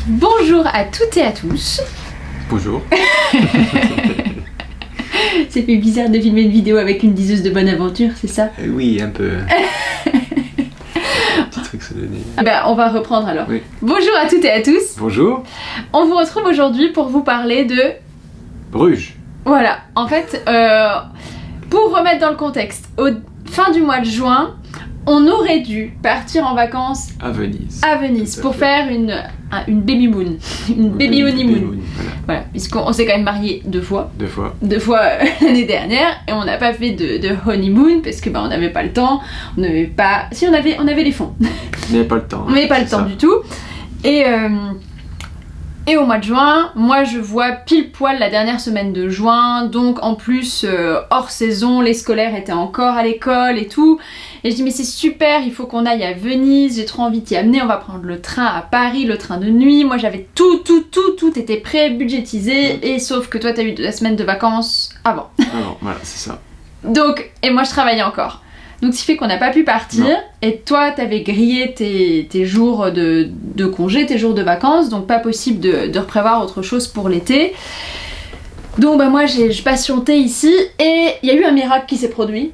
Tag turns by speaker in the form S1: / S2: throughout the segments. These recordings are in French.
S1: Bonjour à toutes et à tous.
S2: Bonjour.
S1: Ça fait bizarre de filmer une vidéo avec une diseuse de bonne aventure, c'est ça?
S2: Oui, un peu. Petit truc se donner.
S1: On va reprendre alors.
S2: Oui.
S1: Bonjour à toutes et à tous.
S2: Bonjour.
S1: On vous retrouve aujourd'hui pour vous parler de...
S2: Bruges.
S1: Voilà, en fait, pour remettre dans le contexte, au fin du mois de juin, on aurait dû partir en vacances
S2: à Venise.
S1: Pour faire une baby moon. Une baby honeymoon. Voilà, puisqu'on s'est quand même mariés deux fois l'année dernière, et on n'a pas fait de honeymoon parce que on n'avait pas le temps, on n'avait pas... Si, on avait les fonds.
S2: On n'avait pas le temps.
S1: On n'avait pas le temps du tout. Et au mois de juin, moi je vois pile poil la dernière semaine de juin, donc en plus hors saison, les scolaires étaient encore à l'école et tout. Et je dis mais c'est super, il faut qu'on aille à Venise, j'ai trop envie de t'y amener, on va prendre le train à Paris, le train de nuit. Moi j'avais tout était pré-budgétisé, et sauf que toi t'as eu la semaine de vacances avant.
S2: Alors voilà, c'est ça.
S1: Donc, et moi je travaillais encore. Donc ce qui fait qu'on n'a pas pu partir, et toi t'avais grillé tes jours de congé, tes jours de vacances, donc pas possible de reprévoir autre chose pour l'été. Donc moi j'ai patienté ici, et il y a eu un miracle qui s'est produit.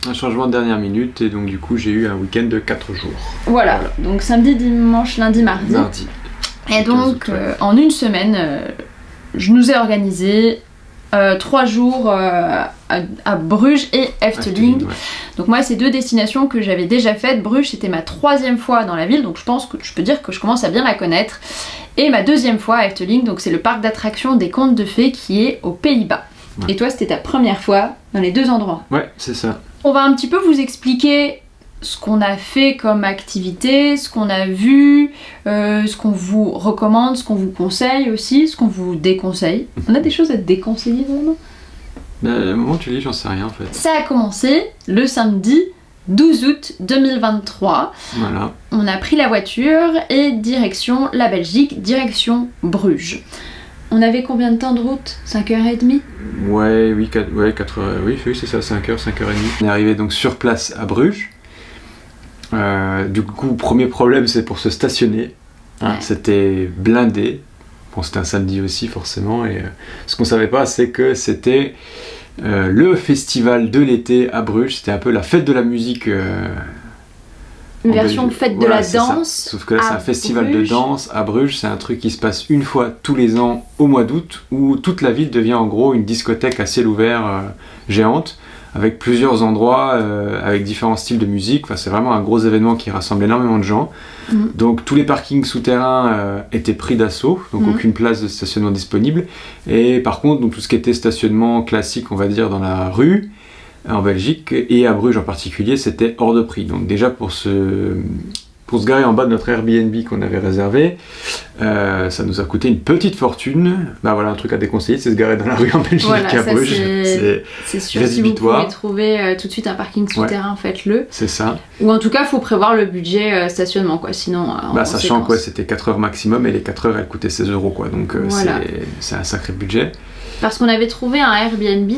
S2: Un changement de dernière minute, et donc du coup j'ai eu un week-end de 4 jours.
S1: Voilà. Donc samedi, dimanche, lundi, mardi. Et donc en une semaine, je nous ai organisé 3 jours à Bruges et Efteling. Ouais. Donc moi c'est deux destinations que j'avais déjà faites. Bruges c'était ma 3e fois dans la ville, donc je pense que je peux dire que je commence à bien la connaître. Et ma 2e fois à Efteling, donc c'est le parc d'attractions des Contes de Fées qui est aux Pays-Bas. Ouais. Et toi c'était ta première fois dans les deux endroits.
S2: Ouais, c'est ça.
S1: On va un petit peu vous expliquer ce qu'on a fait comme activité, ce qu'on a vu, ce qu'on vous recommande, ce qu'on vous conseille aussi, ce qu'on vous déconseille. On a des choses à te déconseiller vraiment?
S2: Le moment où tu lis, j'en sais rien en fait.
S1: Ça a commencé le samedi 12 août 2023.
S2: Voilà.
S1: On a pris la voiture et direction la Belgique, direction Bruges. On avait combien de temps de route? 5h30?
S2: Oui, 4h, oui, c'est ça, 5h, 5h30. On est arrivé donc sur place à Bruges. Du coup, premier problème, c'est pour se stationner. Ouais. C'était blindé. Bon, c'était un samedi aussi, forcément. Et ce qu'on savait pas, c'est que c'était le festival de l'été à Bruges. C'était un peu la fête de la musique.
S1: Une version fête de la danse.
S2: Sauf que là, c'est un festival de danse à Bruges. C'est un truc qui se passe une fois tous les ans au mois d'août, où toute la ville devient en gros une discothèque à ciel ouvert géante, avec plusieurs endroits, avec différents styles de musique. Enfin, c'est vraiment un gros événement qui rassemble énormément de gens. Donc tous les parkings souterrains étaient pris d'assaut, donc aucune place de stationnement disponible. Et par contre, donc, tout ce qui était stationnement classique, on va dire, dans la rue, en Belgique, et à Bruges en particulier, c'était hors de prix. Donc déjà pour se garer en bas de notre Airbnb qu'on avait réservé, ça nous a coûté une petite fortune. Voilà, un truc à déconseiller, c'est se garer dans la rue en Belgique à Bruges.
S1: C'est sûr, si vous pouvez trouver tout de suite un parking souterrain, faites-le.
S2: C'est ça.
S1: Ou en tout cas, il faut prévoir le budget stationnement, quoi. Sinon,
S2: sachant que c'était 4 heures maximum, et les 4 heures elles coûtaient 16 €, quoi. Donc c'est un sacré budget.
S1: Parce qu'on avait trouvé un Airbnb,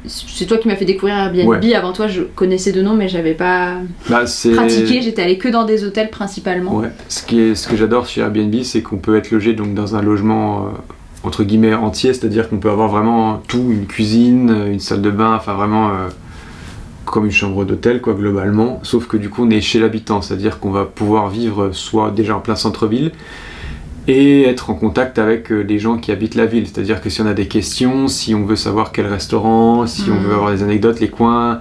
S1: c'est toi qui m'as fait découvrir Airbnb, avant toi je connaissais de nom mais j'avais pas pratiqué, j'étais allée que dans des hôtels principalement. Ouais. Ce
S2: que j'adore chez Airbnb, c'est qu'on peut être logé donc dans un logement entre guillemets entier, c'est-à-dire qu'on peut avoir vraiment tout, une cuisine, une salle de bain, enfin vraiment comme une chambre d'hôtel quoi globalement, sauf que du coup on est chez l'habitant, c'est-à-dire qu'on va pouvoir vivre soit déjà en plein centre-ville, et être en contact avec les gens qui habitent la ville. C'est-à-dire que si on a des questions, si on veut savoir quel restaurant, si on veut avoir des anecdotes, les coins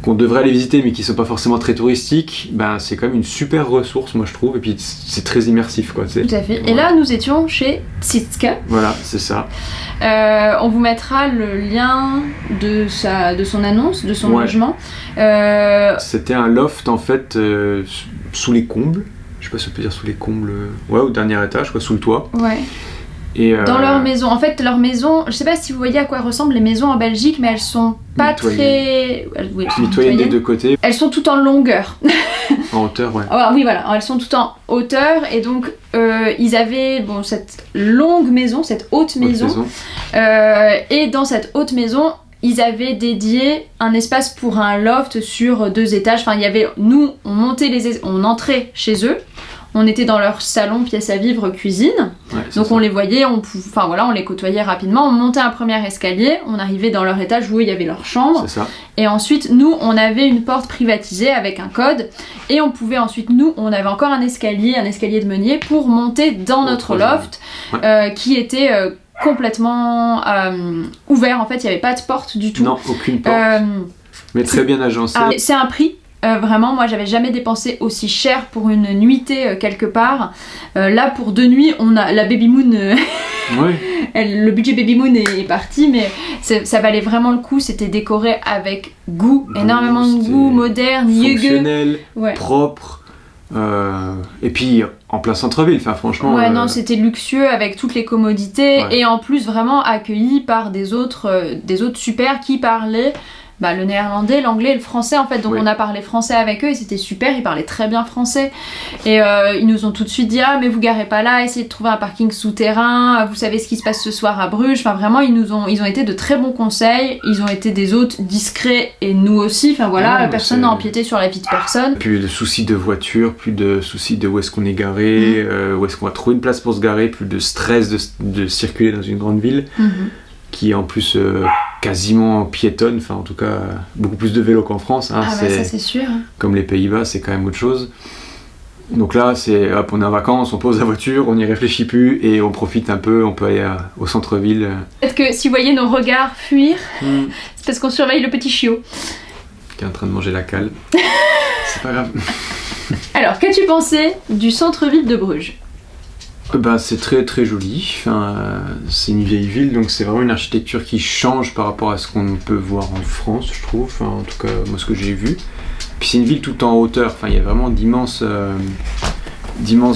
S2: qu'on devrait aller visiter mais qui sont pas forcément très touristiques, c'est quand même une super ressource, moi je trouve, et puis c'est très immersif quoi.
S1: Tout à fait. Et là nous étions chez Tsitka.
S2: Voilà, c'est ça.
S1: On vous mettra le lien de son annonce, de son logement.
S2: C'était un loft en fait sous les combles. Je sais pas si on peut dire sous les combles, au dernier étage, sous le toit. Ouais.
S1: Et dans leur maison. En fait, leur maison, je sais pas si vous voyez à quoi ressemblent les maisons en Belgique, mais elles sont pas très...
S2: Mitoyennes des deux côtés.
S1: Elles sont toutes en longueur.
S2: En hauteur, ouais.
S1: Oui, voilà, elles sont toutes en hauteur, et donc ils avaient cette longue maison, cette haute maison. Et dans cette haute maison, ils avaient dédié un espace pour un loft sur 2 étages. Enfin, il y avait... Nous, on entrait chez eux, On était dans leur salon, pièce à vivre, cuisine.
S2: Ouais,
S1: Donc on les voyait, on les côtoyait rapidement. On montait un premier escalier, on arrivait dans leur étage où il y avait leur chambre.
S2: C'est ça.
S1: Et ensuite, nous, on avait une porte privatisée avec un code. Et on pouvait ensuite, on avait encore un escalier de meunier pour monter dans notre loft qui était complètement ouvert. En fait, il n'y avait pas de porte du tout.
S2: Non, aucune porte. Mais très bien agencé.
S1: C'est un prix. Vraiment, moi j'avais jamais dépensé aussi cher pour une nuitée quelque part. Là, pour 2 nuits, on a la Baby Moon. Le budget Baby Moon est parti, mais ça valait vraiment le coup. C'était décoré avec goût, énormément de goût, moderne,
S2: fonctionnel, propre. Et puis en plein centre-ville, franchement.
S1: Ouais, non, c'était luxueux avec toutes les commodités et en plus vraiment accueilli par des autres super qui parlaient. Le néerlandais, l'anglais et le français en fait, donc on a parlé français avec eux et c'était super, ils parlaient très bien français et ils nous ont tout de suite dit mais vous garez pas là, essayez de trouver un parking souterrain, vous savez ce qui se passe ce soir à Bruges, vraiment ils ont été de très bons conseils, ils ont été des hôtes discrets et nous aussi, personne n'a empiété sur la vie de personne.
S2: Plus de soucis de voiture, plus de soucis de où est-ce qu'on est garé, où est-ce qu'on va trouver une place pour se garer, plus de stress de circuler dans une grande ville. Qui est en plus quasiment piétonne, en tout cas beaucoup plus de vélos qu'en France.
S1: Ça c'est sûr.
S2: Comme les Pays-Bas, c'est quand même autre chose. Donc là, c'est hop, on est en vacances, on pose la voiture, on n'y réfléchit plus et on profite un peu, on peut aller au centre-ville.
S1: Peut-être que si vous voyez nos regards fuir, c'est parce qu'on surveille le petit chiot.
S2: Qui est en train de manger la cale. C'est pas grave.
S1: Alors, qu'as-tu pensé du centre-ville de Bruges ?
S2: C'est très très joli, c'est une vieille ville donc c'est vraiment une architecture qui change par rapport à ce qu'on peut voir en France je trouve, en tout cas moi ce que j'ai vu. Puis c'est une ville tout en hauteur, il y a vraiment d'immenses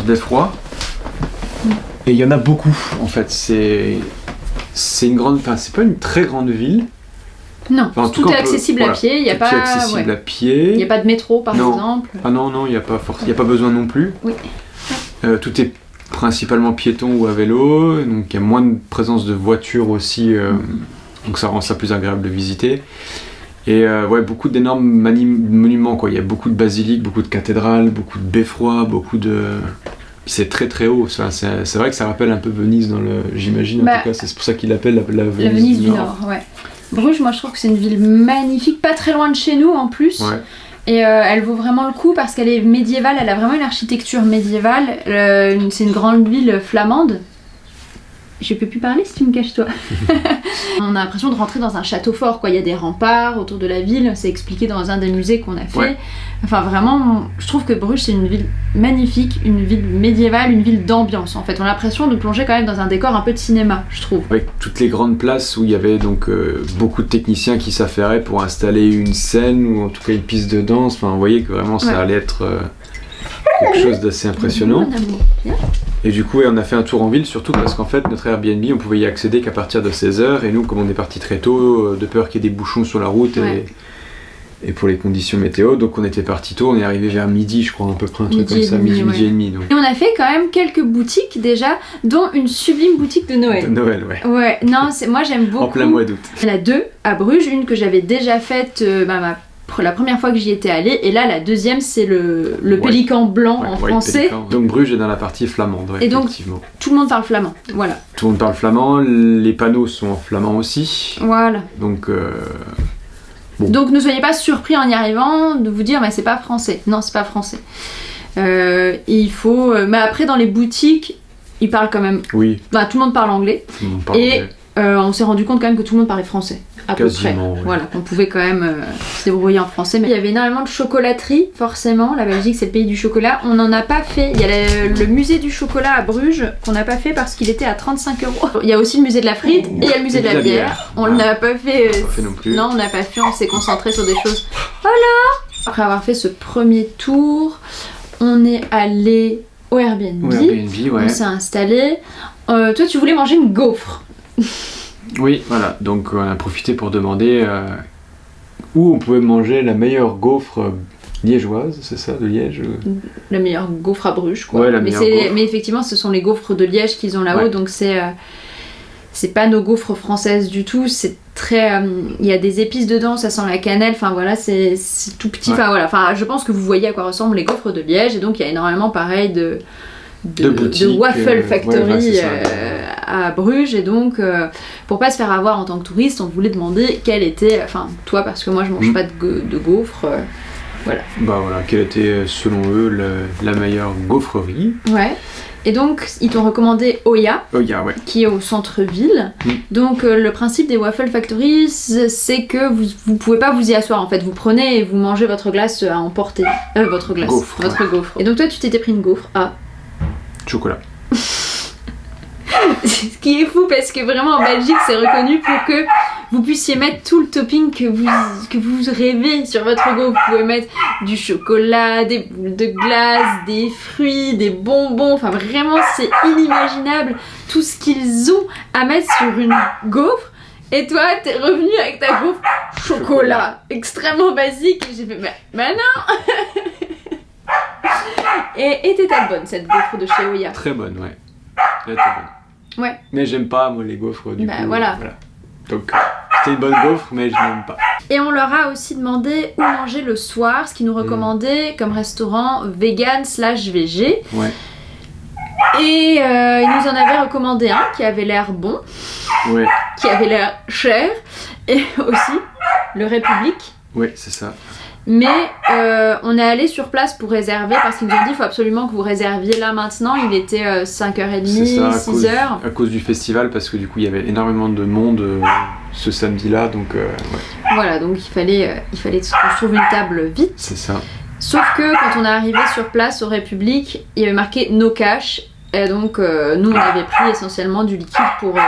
S2: beffrois et il y en a beaucoup en fait, c'est une grande, c'est pas une très grande ville.
S1: Non, tout est accessible à pied, il n'y a pas
S2: accessible à pied.
S1: Il n'y a pas de métro par exemple.
S2: Ah non, il n'y a pas besoin non plus.
S1: Oui.
S2: Tout est principalement piéton ou à vélo, donc il y a moins de présence de voitures aussi, donc ça rend ça plus agréable de visiter. Et beaucoup d'énormes monuments, il y a beaucoup de basiliques, beaucoup de cathédrales, beaucoup de beffrois, c'est très très haut, c'est vrai que ça rappelle un peu Venise j'imagine, en tout cas c'est pour ça qu'ils l'appellent la
S1: Venise du Nord. Bruges, moi je trouve que c'est une ville magnifique, pas très loin de chez nous en plus. Et elle vaut vraiment le coup parce qu'elle est médiévale, elle a vraiment une architecture médiévale, c'est une grande ville flamande. Je peux plus parler si tu me caches toi. On a l'impression de rentrer dans un château fort, il y a des remparts autour de la ville, c'est expliqué dans un des musées qu'on a fait. Vraiment, je trouve que Bruges c'est une ville magnifique, une ville médiévale, une ville d'ambiance en fait. On a l'impression de plonger quand même dans un décor un peu de cinéma, je trouve. Avec
S2: toutes les grandes places où il y avait donc beaucoup de techniciens qui s'affairaient pour installer une scène ou en tout cas une piste de danse, vous voyez que vraiment ça allait être quelque chose d'assez impressionnant. Et du coup on a fait un tour en ville, surtout parce qu'en fait notre Airbnb on pouvait y accéder qu'à partir de 16h et nous comme on est parti très tôt, de peur qu'il y ait des bouchons sur la route et pour les conditions météo, donc on était parti tôt, on est arrivé vers midi je crois à peu près, un truc comme ça, midi et demi. Donc.
S1: Et on a fait quand même quelques boutiques déjà, dont une sublime boutique de Noël.
S2: De Noël,
S1: non, moi j'aime beaucoup.
S2: En plein mois d'août.
S1: Il y en a 2 à Bruges, une que j'avais déjà faite la première fois que j'y étais allée, et là la deuxième c'est le pélican blanc en français.
S2: Pélican. Donc Bruges est dans la partie flamande,
S1: et
S2: effectivement.
S1: Donc tout le monde parle flamand, voilà.
S2: Tout le monde parle flamand, les panneaux sont en flamand aussi.
S1: Voilà.
S2: Donc
S1: Donc ne soyez pas surpris en y arrivant de vous dire mais c'est pas français. Non, c'est pas français. Il faut. Mais après dans les boutiques, ils parlent quand même.
S2: Oui.
S1: Tout le monde parle anglais.
S2: Tout le monde parle anglais.
S1: On s'est rendu compte quand même que tout le monde parlait français. À
S2: quasiment,
S1: peu près. Voilà, qu'on pouvait quand même se débrouiller en français. Mais il y avait énormément de chocolaterie, forcément. La Belgique, c'est le pays du chocolat. On n'en a pas fait. Il y a le musée du chocolat à Bruges qu'on n'a pas fait parce qu'il était à 35 €. Il y a aussi le musée de la frite et il y a le musée de la bière. On n'a pas fait.
S2: Non plus.
S1: Non, on n'a pas fait. On s'est concentré sur des choses. Voilà. Après avoir fait ce premier tour, on est allé au Airbnb. On s'est installé. Toi, tu voulais manger une gaufre.
S2: Oui, voilà, donc on a profité pour demander où on pouvait manger la meilleure gaufre liégeoise, c'est ça, de Liège
S1: La meilleure gaufre à Bruges, quoi.
S2: Ouais,
S1: mais effectivement, ce sont les gaufres de Liège qu'ils ont là-haut, donc c'est pas nos gaufres françaises du tout, c'est très... Il y a des épices dedans, ça sent la cannelle, enfin voilà, c'est tout petit. Enfin voilà, enfin, je pense que vous voyez à quoi ressemblent les gaufres de Liège. Et donc il y a énormément pareil de Waffle Factory à Bruges. Et donc pour pas se faire avoir en tant que touriste, on voulait demander quelle était... Enfin toi, parce que moi je mange pas de gaufres. Voilà.
S2: Bah voilà, quelle était selon eux la meilleure gaufrerie.
S1: Ouais. Et donc, ils t'ont recommandé Oya, qui est au centre-ville. Donc, le principe des Waffle Factory, c'est que vous pouvez pas vous y asseoir. En fait, vous prenez et vous mangez votre glace à emporter. Votre gaufre. Et donc, toi, tu t'étais pris une gaufre à...
S2: chocolat.
S1: Ce qui est fou, parce que vraiment, en Belgique, c'est reconnu pour que vous puissiez mettre tout le topping que vous rêvez sur votre gaufre. Vous pouvez mettre du chocolat, des boules de glace, des fruits, des bonbons. Enfin, vraiment, c'est inimaginable tout ce qu'ils ont à mettre sur une gaufre. Et toi, t'es revenu avec ta gaufre chocolat, extrêmement basique. Et j'ai fait, bah non. Et était-elle bonne, cette gaufre de chez Oya?
S2: Très bonne, ouais. Elle était bonne.
S1: Ouais.
S2: Mais j'aime pas, moi, les gaufres, du coup.
S1: Voilà.
S2: Donc, c'était une bonne gaufre, mais je n'aime pas.
S1: Et on leur a aussi demandé où manger le soir, ce qu'ils nous recommandaient comme restaurant vegan/VG.
S2: Ouais.
S1: Et ils nous en avaient recommandé un qui avait l'air bon, qui avait l'air cher, et aussi le République.
S2: Ouais, c'est ça.
S1: Mais on est allé sur place pour réserver parce qu'ils nous ont dit qu'il faut absolument que vous réserviez là maintenant. Il était 5h30, 6h.
S2: À cause du festival, parce que du coup il y avait énormément de monde ce samedi-là, donc
S1: Voilà, donc il fallait qu'on trouve une table vite.
S2: C'est ça.
S1: Sauf que quand on est arrivé sur place au République, il y avait marqué no cash. Et donc nous on avait pris essentiellement du liquide pour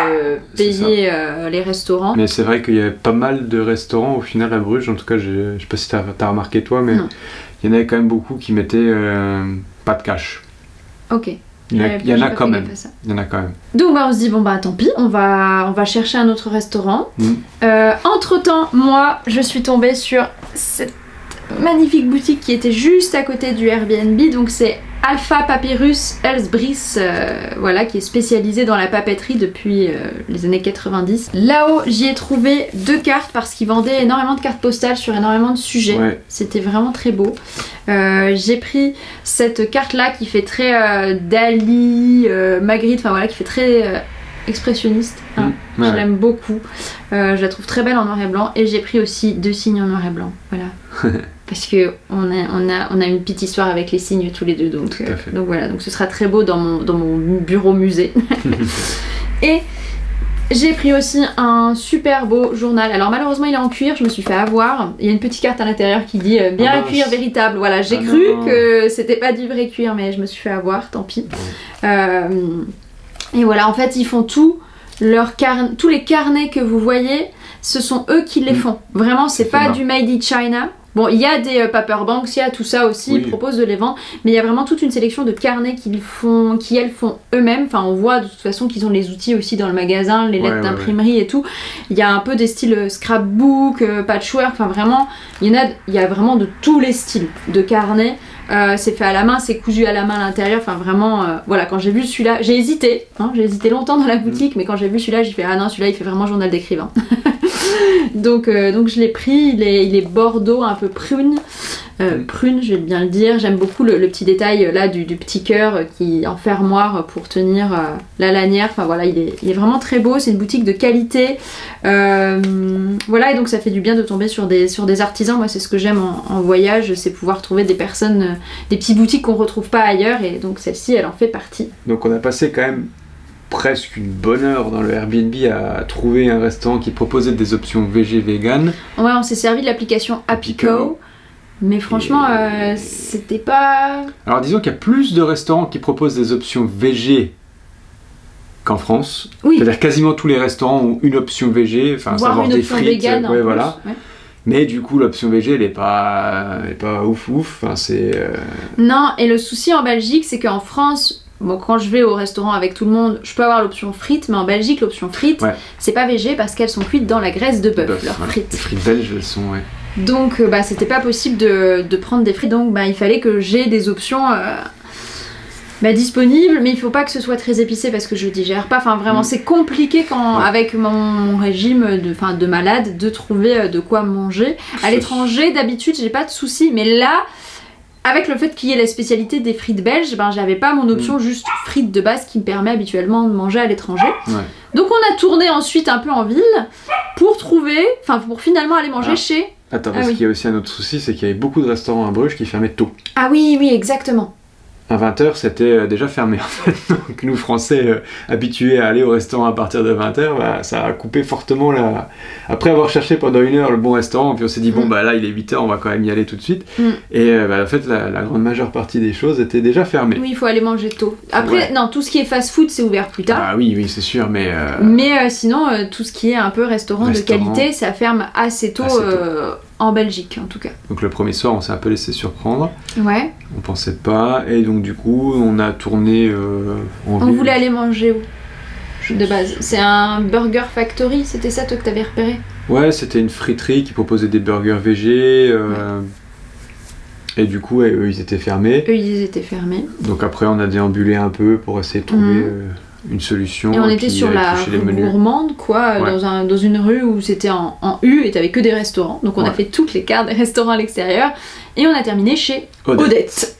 S1: payer les restaurants.
S2: Mais c'est vrai qu'il y avait pas mal de restaurants au final à Bruges, en tout cas je sais pas si t'as remarqué toi, mais il y en avait quand même beaucoup qui mettaient pas de cash.
S1: Ok.
S2: Il y en a quand même. Donc
S1: on se dit bon bah tant pis, on va chercher un autre restaurant. Entre temps, moi je suis tombée sur cette magnifique boutique qui était juste à côté du Airbnb, donc c'est Alpha Papyrus Elsbris, voilà, qui est spécialisée dans la papeterie depuis les années 90. Là-haut, j'y ai trouvé 2 cartes parce qu'ils vendaient énormément de cartes postales sur énormément de sujets. Ouais. C'était vraiment très beau. J'ai pris cette carte-là qui fait très Dali, Magritte, enfin voilà, qui fait très expressionniste. Hein. Je l'aime beaucoup. Je la trouve très belle en noir et blanc. Et j'ai pris aussi 2 signes en noir et blanc. Voilà. Parce que on a une petite histoire avec les signes tous les deux, donc voilà, donc ce sera très beau dans mon bureau musée. Et j'ai pris aussi un super beau journal. Alors malheureusement il est en cuir, je me suis fait avoir. Il y a une petite carte à l'intérieur qui dit bien un cuir véritable. Voilà, j'ai cru que c'était pas du vrai cuir, mais je me suis fait avoir, tant pis. Et voilà, en fait ils font tous les carnets que vous voyez, ce sont eux qui les font. Vraiment, c'est pas du made in China. Bon, il y a des paper banks, il y a tout ça aussi, ils proposent de les vendre, mais il y a vraiment toute une sélection de carnets qu'ils font eux-mêmes. Enfin, on voit de toute façon qu'ils ont les outils aussi dans le magasin, les lettres d'imprimerie et tout. Il y a un peu des styles scrapbook, patchwork, enfin vraiment, il y a vraiment de tous les styles de carnets. C'est fait à la main, c'est cousu à la main à l'intérieur, enfin vraiment, voilà, quand j'ai vu celui-là, j'ai hésité longtemps dans la boutique, mais quand j'ai vu celui-là, j'ai fait ah non, celui-là il fait vraiment journal d'écrivain. donc je l'ai pris, il est bordeaux, un peu prune, je vais bien le dire. J'aime beaucoup le petit détail là du petit cœur qui en fermoir pour tenir la lanière. Enfin voilà, il est vraiment très beau. C'est une boutique de qualité. Voilà, et donc ça fait du bien de tomber sur des artisans. Moi, c'est ce que j'aime en voyage, c'est pouvoir trouver des personnes, des petites boutiques qu'on retrouve pas ailleurs. Et donc celle-ci, elle en fait partie.
S2: Donc on a passé quand même presque une bonne heure dans le Airbnb à trouver un restaurant qui proposait des options VG vegan.
S1: Ouais, on s'est servi de l'application Happyco. Mais franchement, c'était pas...
S2: Alors disons qu'il y a plus de restaurants qui proposent des options VG qu'en France. Oui. C'est-à-dire quasiment tous les restaurants ont une option VG, enfin savoir des frites,
S1: vegan,
S2: voilà. Ouais. Mais du coup, l'option VG, elle est pas ouf. Enfin, c'est...
S1: Non, et le souci en Belgique, c'est qu'en France... Bon, quand je vais au restaurant avec tout le monde, je peux avoir l'option frites, mais en Belgique, l'option frites, c'est pas VG parce qu'elles sont cuites dans la graisse de bœuf, leurs frites.
S2: Les frites belges, elles sont,
S1: Donc, c'était pas possible de prendre des frites, donc il fallait que j'ai des options disponible, mais il faut pas que ce soit très épicé parce que je digère pas. Enfin, vraiment, c'est compliqué avec mon régime de malade de trouver de quoi manger. À l'étranger, d'habitude, j'ai pas de soucis, mais là, avec le fait qu'il y ait la spécialité des frites belges, j'avais pas mon option juste frites de base qui me permet habituellement de manger à l'étranger. Ouais. Donc on a tourné ensuite un peu en ville pour finalement aller manger chez...
S2: Attends, parce qu'il y a aussi un autre souci, c'est qu'il y avait beaucoup de restaurants à Bruges qui fermaient tôt.
S1: Ah oui, exactement.
S2: À 20h, c'était déjà fermé en fait. Donc nous, Français, habitués à aller au restaurant à partir de 20h, ça a coupé fortement la... Après avoir cherché pendant 1 heure le bon restaurant, puis on s'est dit, là, il est 8h, on va quand même y aller tout de suite. Et en fait, la grande majeure partie des choses étaient déjà fermées.
S1: Oui, il faut aller manger tôt. Après, non, tout ce qui est fast-food, c'est ouvert plus tard.
S2: Ah oui, c'est sûr, mais...
S1: Mais sinon, tout ce qui est un peu restaurant de qualité, ça ferme assez tôt. En Belgique en tout cas. Donc
S2: le premier soir on s'est un peu laissé surprendre.
S1: Ouais.
S2: On pensait pas et donc du coup on a tourné en ville.
S1: On voulait aller manger où de base? C'est un Burger Factory, c'était ça toi que t'avais repéré?
S2: Ouais, c'était une friterie qui proposait des burgers végés et du coup eux ils étaient fermés. Donc après on a déambulé un peu pour essayer de trouver une solution.
S1: Et on était sur la rue Gourmande, dans une rue où c'était en U et t'avais que des restaurants. Donc on a fait toutes les cartes des restaurants à l'extérieur et on a terminé chez Odette.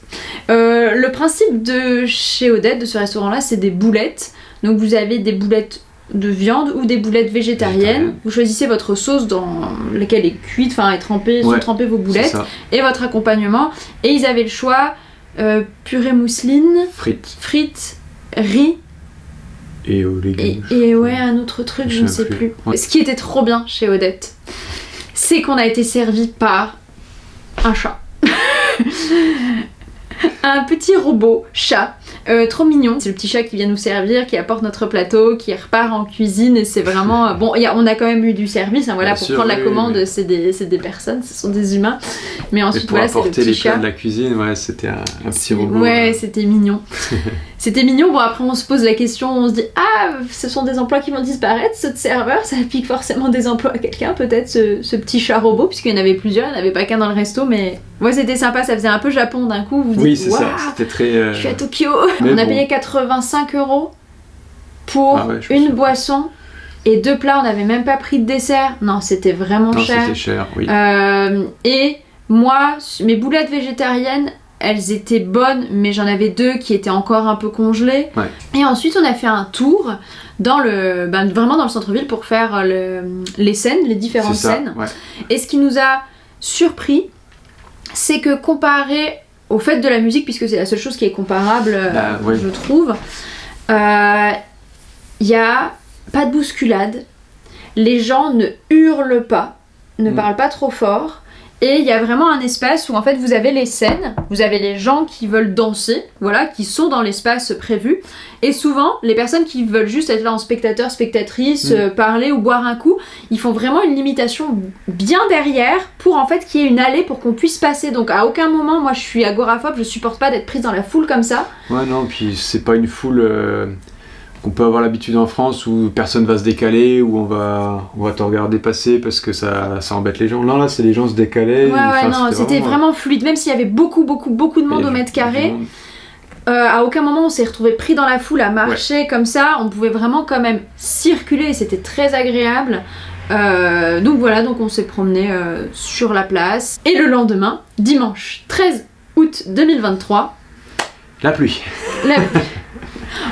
S1: Le principe de chez Odette, de ce restaurant-là, c'est des boulettes. Donc vous avez des boulettes de viande ou des boulettes végétariennes. Vous choisissez votre sauce dans laquelle est cuite, sont trempées vos boulettes et votre accompagnement. Et ils avaient le choix purée mousseline, frites, riz.
S2: Et aux légumes.
S1: Et un autre truc, je ne sais plus. Ouais. Ce qui était trop bien chez Odette, c'est qu'on a été servi par un chat. Un petit robot chat. Trop mignon. C'est le petit chat qui vient nous servir, qui apporte notre plateau, qui repart en cuisine et c'est vraiment... on a quand même eu du service, pour prendre la commande, c'est des personnes, ce sont des humains. Mais ensuite,
S2: c'est le petit chat. Pour apporter les plats
S1: de
S2: la cuisine, c'était un petit robot.
S1: Ouais, c'était mignon. C'était mignon. Bon, après, on se pose la question, on se dit, ce sont des emplois qui vont disparaître, ceux de serveur, ça pique forcément des emplois à quelqu'un, peut-être, ce petit chat robot, puisqu'il y en avait plusieurs, il n'y en avait pas qu'un dans le resto, mais... Ouais, c'était sympa, ça faisait un peu Japon d'un coup. Vous dites,
S2: c'est ça, c'était très...
S1: Je suis à Tokyo. On a payé 85 € pour une boisson et 2 plats, on n'avait même pas pris de dessert. Non, c'était vraiment cher.
S2: C'était cher, oui.
S1: Et moi, mes boulettes végétariennes, elles étaient bonnes, mais j'en avais 2 qui étaient encore un peu congelées. Ouais. Et ensuite, on a fait un tour vraiment dans le centre-ville pour faire les scènes, les différentes scènes. Ouais. Et ce qui nous a surpris, c'est que comparé au fait de la musique, puisque c'est la seule chose qui est comparable, je trouve, il n'y a pas de bousculade, les gens ne hurlent pas, ne parlent pas trop fort, et il y a vraiment un espace où en fait vous avez les scènes, vous avez les gens qui veulent danser, qui sont dans l'espace prévu, et souvent les personnes qui veulent juste être là en spectateur, spectatrice, parler ou boire un coup, ils font vraiment une limitation bien derrière pour en fait qu'il y ait une allée pour qu'on puisse passer. Donc à aucun moment, moi je suis agoraphobe, je supporte pas d'être prise dans la foule comme ça.
S2: Ouais non, puis c'est pas une foule qu'on peut avoir l'habitude en France où personne va se décaler, où on va te regarder passer parce que ça embête les gens. Là c'est les gens se décalaient.
S1: C'était vraiment fluide, même s'il y avait beaucoup de monde au mètre carré. À aucun moment on s'est retrouvé pris dans la foule à marcher comme ça, on pouvait vraiment quand même circuler et c'était très agréable. Donc on s'est promené sur la place. Et le lendemain, dimanche 13 août 2023,
S2: la pluie.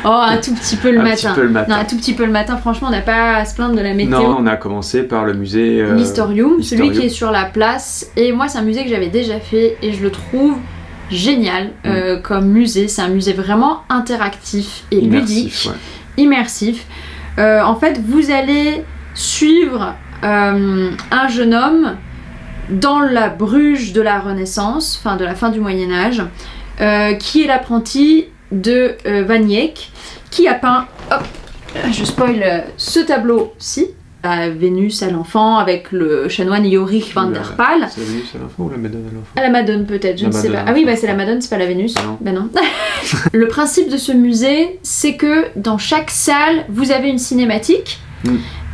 S1: Un tout petit peu le matin. Non, un tout petit peu le matin, franchement on n'a pas à se plaindre de la météo.
S2: Non, on a commencé par le musée
S1: Mystorium, celui qui est sur la place. Et moi c'est un musée que j'avais déjà fait et je le trouve génial comme musée. C'est un musée vraiment interactif et ludique, immersif. En fait vous allez suivre un jeune homme dans la Bruges de la Renaissance, de la fin du Moyen-Âge, qui est l'apprenti de Van Eyck, qui a peint, je spoil, ce tableau-ci, la Vénus à l'enfant avec le chanoine Yorick van der Pal.
S2: C'est la Vénus à l'enfant ou la Madone à l'enfant?
S1: La Madone peut-être, je ne sais pas. Ah oui, c'est la Madone, c'est pas la Vénus. Non. Le principe de ce musée, c'est que dans chaque salle, vous avez une cinématique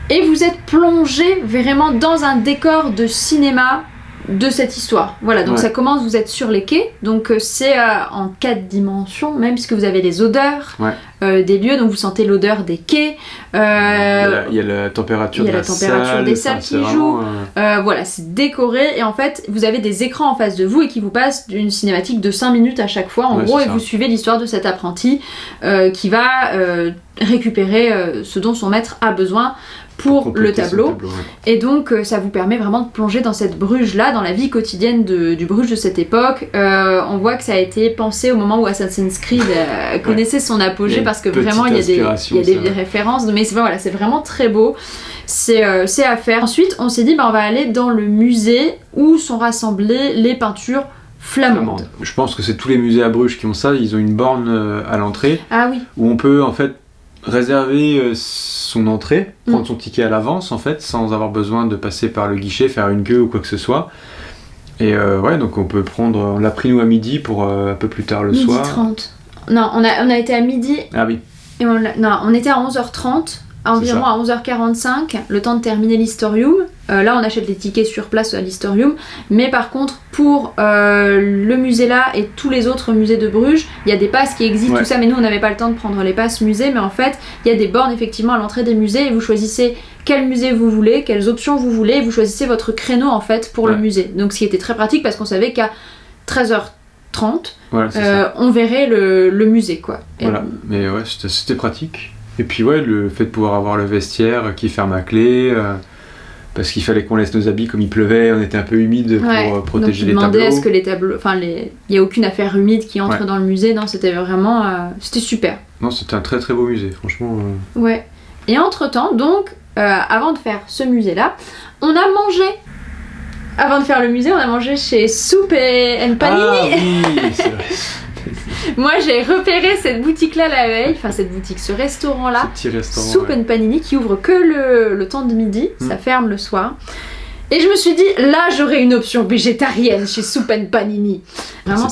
S1: et vous êtes plongé vraiment dans un décor de cinéma de cette histoire. Voilà, donc ça commence, vous êtes sur les quais, donc c'est en 4 dimensions, même puisque vous avez les odeurs des lieux, donc vous sentez l'odeur des quais.
S2: Il y a la température de la salle,
S1: des salles qui joue. Voilà, c'est décoré, et en fait, vous avez des écrans en face de vous et qui vous passent d'une cinématique de 5 minutes à chaque fois, en gros, et vous suivez l'histoire de cet apprenti qui va récupérer ce dont son maître a besoin pour le tableau. Et donc ça vous permet vraiment de plonger dans cette Bruges là, dans la vie quotidienne du Bruges de cette époque. On voit que ça a été pensé au moment où Assassin's Creed connaissait son apogée, parce que vraiment il y a des références, mais voilà, c'est vraiment très beau, c'est à faire. Ensuite on s'est dit on va aller dans le musée où sont rassemblées les peintures flamandes.
S2: Je pense que c'est tous les musées à Bruges qui ont ça, ils ont une borne à l'entrée où on peut en fait réserver son entrée, prendre son ticket à l'avance en fait, sans avoir besoin de passer par le guichet, faire une queue ou quoi que ce soit. Et donc on peut prendre, on l'a pris nous à midi pour un peu plus tard le soir.
S1: 12h30. Non, on a été à midi.
S2: Ah oui.
S1: Et on était à 11h30, environ à 11h45, le temps de terminer l'Historium. Là on achète les tickets sur place à l'Historium, mais par contre pour le musée là et tous les autres musées de Bruges, il y a des passes qui existent, tout ça, mais nous on n'avait pas le temps de prendre les passes musée, mais en fait il y a des bornes effectivement à l'entrée des musées et vous choisissez quel musée vous voulez, quelles options vous voulez, et vous choisissez votre créneau en fait pour le musée. Donc ce qui était très pratique parce qu'on savait qu'à 13h30 on verrait le musée quoi.
S2: Voilà, mais c'était pratique. Et puis le fait de pouvoir avoir le vestiaire qui ferme à clé, parce qu'il fallait qu'on laisse nos habits comme il pleuvait, on était un peu humide pour protéger les tableaux.
S1: Est-ce que les tableaux, il n'y a aucune affaire humide qui entre dans le musée, non, c'était vraiment, c'était super.
S2: Non, c'était un très très beau musée, franchement.
S1: Ouais. Et entre temps, donc, avant de faire ce musée-là, on a mangé. Avant de faire le musée, on a mangé chez Soup and Panini.
S2: Ah oui, c'est vrai.
S1: Moi j'ai repéré cette boutique là la veille, ce restaurant là, Soup and Panini, qui ouvre que le temps de midi, ça ferme le soir. Et je me suis dit, là j'aurais une option végétarienne chez Soup and Panini. Vraiment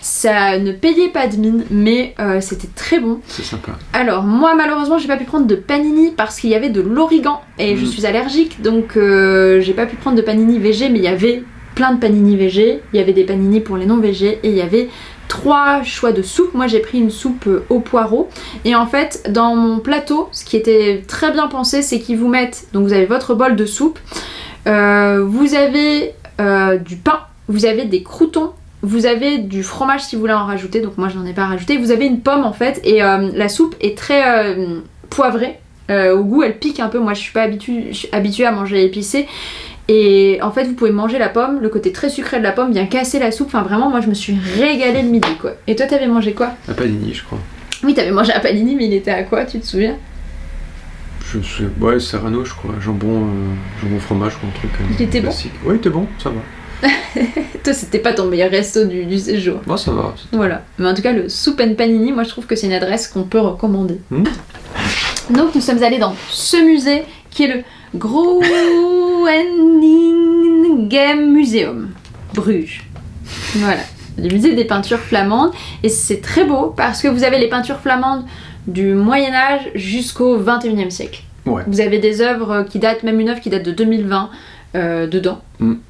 S1: ça ne payait pas de mine, mais c'était très bon.
S2: C'est sympa.
S1: Alors moi malheureusement j'ai pas pu prendre de panini parce qu'il y avait de l'origan et je suis allergique, donc j'ai pas pu prendre de panini végé, mais il y avait plein de panini végé, il y avait des panini pour les non végés et il y avait 3 choix de soupe. Moi j'ai pris une soupe au poireau, et en fait dans mon plateau ce qui était très bien pensé, c'est qu'ils vous mettent, donc vous avez votre bol de soupe, vous avez du pain, vous avez des croûtons, vous avez du fromage si vous voulez en rajouter, donc moi je n'en ai pas rajouté, vous avez une pomme en fait, et la soupe est très poivrée, au goût elle pique un peu, moi je suis pas habituée à manger épicé. Et en fait vous pouvez manger la pomme, le côté très sucré de la pomme vient casser la soupe, enfin vraiment moi je me suis régalée le midi quoi. Et toi t'avais mangé quoi?
S2: À panini je crois.
S1: Oui t'avais mangé à panini, mais il était à quoi, tu te souviens?
S2: Je me souviens, Serrano je crois, jambon fromage ou un truc
S1: il était
S2: classique. Bon? Oui il était bon, ça va.
S1: Toi c'était pas ton meilleur resto du séjour.
S2: Bon ça va.
S1: Voilà, mais en tout cas le Soup and Panini, moi je trouve que c'est une adresse qu'on peut recommander. Donc nous sommes allés dans ce musée qui est le Groningen Museum, Bruges. Voilà, le musée des peintures flamandes. Et c'est très beau parce que vous avez les peintures flamandes du Moyen-Âge jusqu'au 21e siècle. Ouais. Vous avez des œuvres qui datent, même une œuvre qui date de 2020 dedans.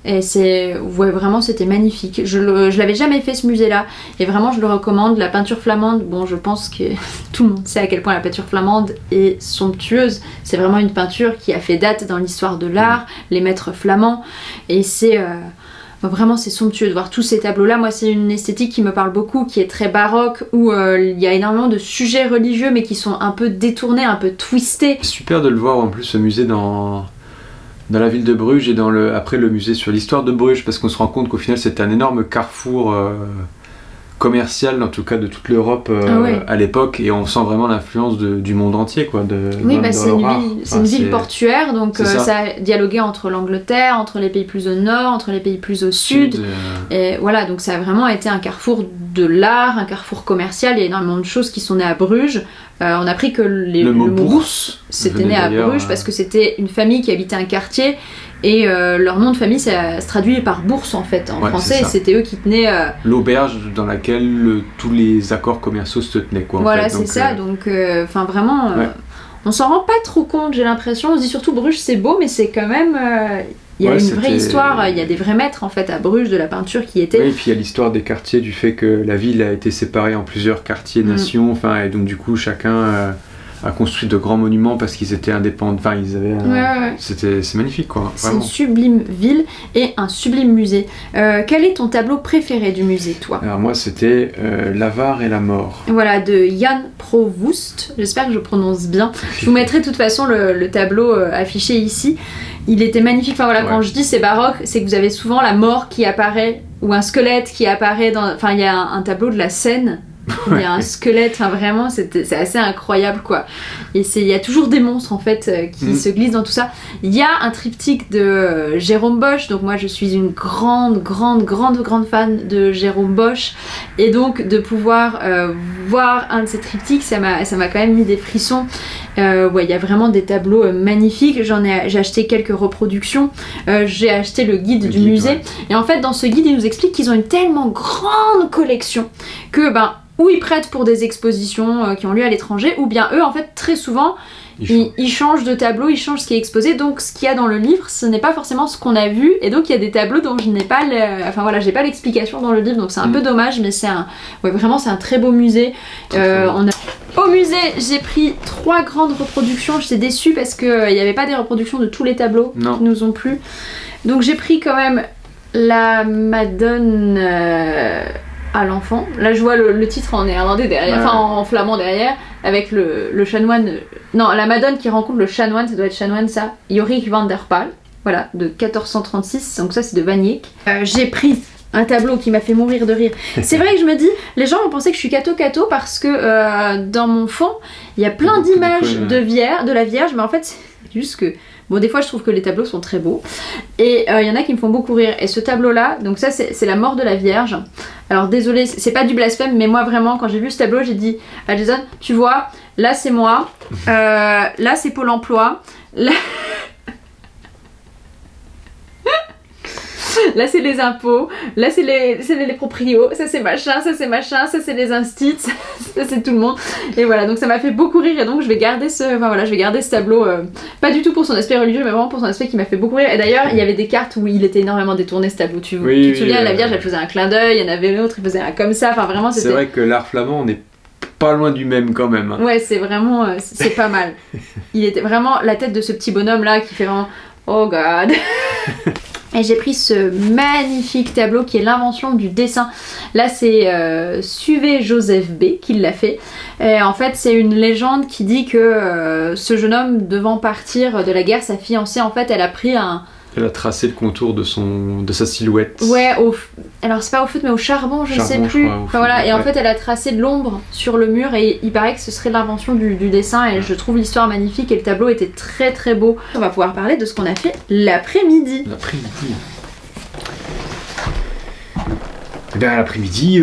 S1: Et vraiment c'était magnifique. Je l'avais jamais fait ce musée-là et vraiment je le recommande. La peinture flamande, bon je pense que tout le monde sait à quel point la peinture flamande est somptueuse. C'est vraiment une peinture qui a fait date dans l'histoire de l'art, les maîtres flamands, et c'est vraiment c'est somptueux de voir tous ces tableaux là. Moi c'est une esthétique qui me parle beaucoup, qui est très baroque, où il y a énormément de sujets religieux mais qui sont un peu détournés, un peu twistés.
S2: C'est super de le voir en plus ce musée dans la ville de Bruges, et après le musée sur l'histoire de Bruges, parce qu'on se rend compte qu'au final c'est un énorme carrefour commercial, en tout cas de toute l'Europe à l'époque, et on sent vraiment l'influence du monde entier quoi,
S1: c'est une ville portuaire, donc ça dialoguait entre l'Angleterre, entre les pays plus au nord, entre les pays plus au sud. Et voilà, donc ça a vraiment été un carrefour de l'art, un carrefour commercial. Il y a énormément de choses qui sont nées à Bruges. On a appris que le mot bourse c'était né à Bruges parce que c'était une famille qui habitait un quartier, et leur nom de famille ça se traduit par bourse en fait en français, et c'était eux qui tenaient
S2: l'auberge dans laquelle tous les accords commerciaux se tenaient quoi.
S1: Voilà, c'est ça, donc vraiment On s'en rend pas trop compte, j'ai l'impression. On se dit surtout Bruges c'est beau, mais c'est quand même... Il y a une vraie histoire, il y a des vrais maîtres en fait à Bruges de la peinture qui étaient...
S2: Oui, et puis il y a l'histoire des quartiers, du fait que la ville a été séparée en plusieurs quartiers, nations, enfin, et donc du coup chacun a construit de grands monuments parce qu'ils étaient indépendants, enfin ils avaient... C'est magnifique quoi,
S1: c'est une sublime ville et un sublime musée. Quel est ton tableau préféré du musée, toi?
S2: Alors moi c'était L'Avare et la mort.
S1: Voilà, de Jan Provoost, j'espère que je prononce bien. Je vous mettrai de toute façon le tableau affiché ici. Il était magnifique, enfin voilà, quand je dis c'est baroque, c'est que vous avez souvent la mort qui apparaît, ou un squelette qui apparaît dans... Enfin, il y a un tableau de la Seine, il y a un squelette, enfin vraiment, c'est assez incroyable, quoi. Et il y a toujours des monstres, en fait, qui se glissent dans tout ça. Il y a un triptyque de Jérôme Bosch, donc moi je suis une grande fan de Jérôme Bosch, et donc de pouvoir voir un de ces triptyques, ça m'a quand même mis des frissons. Il y a vraiment des tableaux magnifiques. J'ai acheté quelques reproductions. J'ai acheté le guide du musée. Et en fait, dans ce guide, ils nous expliquent qu'ils ont une tellement grande collection que, ou ils prêtent pour des expositions qui ont lieu à l'étranger, ou bien eux, en fait, très souvent, ils changent de tableau, ils changent ce qui est exposé. Donc, ce qu'il y a dans le livre, ce n'est pas forcément ce qu'on a vu. Et donc, il y a des tableaux dont je n'ai pas j'ai pas l'explication dans le livre. Donc, c'est un peu dommage, mais vraiment, c'est un très beau musée. Au musée, j'ai pris 3 grandes reproductions. J'étais déçue parce qu'il n'y avait pas des reproductions de tous les tableaux qui nous ont plu. Donc, j'ai pris quand même la Madone à l'enfant. Là, je vois le titre en néerlandais derrière, enfin en flamand derrière, avec le chanoine. Non, la Madone qui rencontre le chanoine, ça doit être chanoine ça, Jorik van der Paal, voilà, de 1436, donc ça c'est de Van Eyck. J'ai pris un tableau qui m'a fait mourir de rire. C'est vrai que je me dis, les gens vont penser que je suis catho parce que dans mon fond, il y a plein d'images de la Vierge, mais en fait, c'est juste que... Bon, des fois, je trouve que les tableaux sont très beaux. Et il y en a qui me font beaucoup rire. Et ce tableau-là, donc ça, c'est la mort de la Vierge. Alors, désolé, c'est pas du blasphème, mais moi, vraiment, quand j'ai vu ce tableau, j'ai dit à Jason, tu vois, là, c'est moi. Là, c'est Pôle emploi. Là c'est les impôts, là c'est les proprios, ça c'est machin, ça c'est les instits, ça c'est tout le monde. Et voilà, donc ça m'a fait beaucoup rire et donc je vais garder ce tableau, pas du tout pour son aspect religieux mais vraiment pour son aspect qui m'a fait beaucoup rire. Et d'ailleurs il y avait des cartes où il était énormément détourné ce tableau, tu te souviens, la Vierge elle faisait un clin d'œil, il y en avait une autre, il faisait un comme ça, enfin vraiment c'était...
S2: C'est vrai que l'art flamand on est pas loin du même quand même.
S1: Ouais, c'est vraiment, c'est pas mal. Il était vraiment la tête de ce petit bonhomme là qui fait vraiment oh god. Et j'ai pris ce magnifique tableau qui est l'invention du dessin. Là c'est Suvé Joseph B qui l'a fait. Et en fait c'est une légende qui dit que ce jeune homme devant partir de la guerre, sa fiancée en fait elle a pris un...
S2: Elle a tracé le contour de sa silhouette.
S1: Ouais, alors c'est pas au feutre mais au charbon, je sais plus.
S2: Je crois,
S1: enfin, voilà. Et en fait elle a tracé de l'ombre sur le mur et il paraît que ce serait l'invention du dessin et je trouve l'histoire magnifique et le tableau était très très beau. On va pouvoir parler de ce qu'on a fait l'après-midi.
S2: Et bien l'après-midi,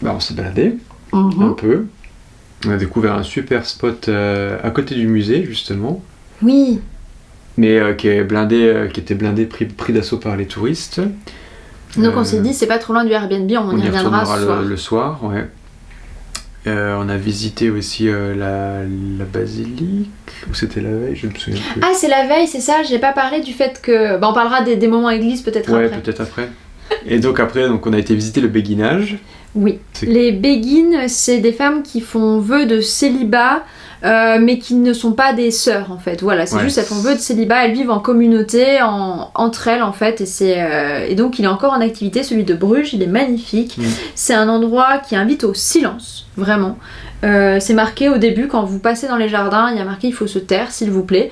S2: on s'est baladé un peu. On a découvert un super spot à côté du musée justement.
S1: Oui.
S2: Mais qui était blindé, pris d'assaut par les touristes.
S1: Donc on s'est dit, c'est pas trop loin du Airbnb, on y reviendra ce soir.
S2: Le soir, ouais. On a visité aussi la basilique, ou c'était la veille, je ne me souviens plus.
S1: Ah, c'est la veille, c'est ça, j'ai pas parlé du fait que... on parlera des moments à l'église peut-être après.
S2: Ouais, peut-être après. Et donc après, on a été visiter le béguinage.
S1: Oui. Les béguines, c'est des femmes qui font vœu de célibat, mais qui ne sont pas des sœurs en fait. Voilà, c'est juste elles font vœu de célibat, elles vivent en communauté, entre elles en fait, et donc il est encore en activité, celui de Bruges, il est magnifique. C'est un endroit qui invite au silence, vraiment. C'est marqué au début, quand vous passez dans les jardins, il y a marqué il faut se taire s'il vous plaît.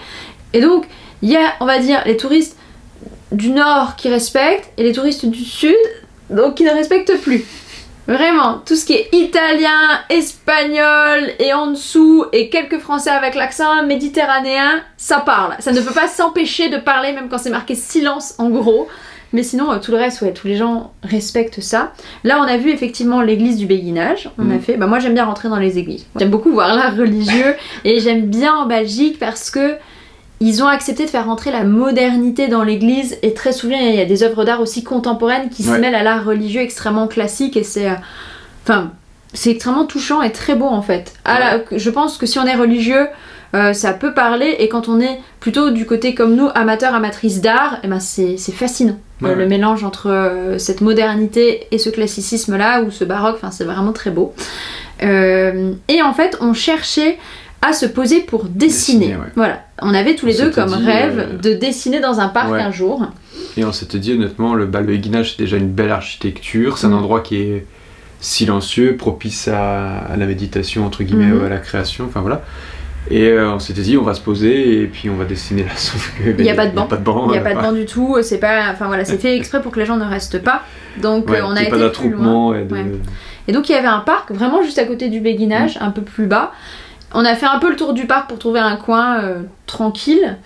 S1: Et donc, il y a, on va dire, les touristes du nord qui respectent, et les touristes du sud, donc qui ne respectent plus. Vraiment, tout ce qui est italien, espagnol et en dessous et quelques français avec l'accent méditerranéen, ça parle. Ça ne peut pas s'empêcher de parler même quand c'est marqué silence en gros. Mais sinon, tout le reste, tous les gens respectent ça. Là, on a vu effectivement l'église du béguinage. On a fait, moi j'aime bien rentrer dans les églises. J'aime beaucoup voir l'art religieux et j'aime bien en Belgique parce que ils ont accepté de faire rentrer la modernité dans l'église et très souvent il y a des œuvres d'art aussi contemporaines qui se mêlent à l'art religieux extrêmement classique et c'est... c'est extrêmement touchant et très beau en fait. Je pense que si on est religieux, ça peut parler, et quand on est plutôt du côté comme nous, amateurs, amatrices d'art, et ben c'est fascinant. Le mélange entre cette modernité et ce classicisme là, ou ce baroque, enfin c'est vraiment très beau. Et en fait on cherchait à se poser pour dessiner. Voilà, on avait tous les deux comme rêve de dessiner dans un parc un jour.
S2: Et on s'était dit honnêtement, le béguinage c'est déjà une belle architecture, c'est un endroit qui est silencieux, propice à la méditation entre guillemets, à la création, enfin voilà. Et on s'était dit on va se poser et puis on va dessiner là, sauf que
S1: il n'y a pas de banc. Il n'y a pas de banc
S2: du
S1: tout, c'est pas, enfin voilà, c'est fait exprès pour que les gens ne restent pas. Donc on a été
S2: pas d'attroupement
S1: plus loin. Et donc il y avait un parc vraiment juste à côté du béguinage, un peu plus bas. On a fait un peu le tour du parc pour trouver un coin tranquille.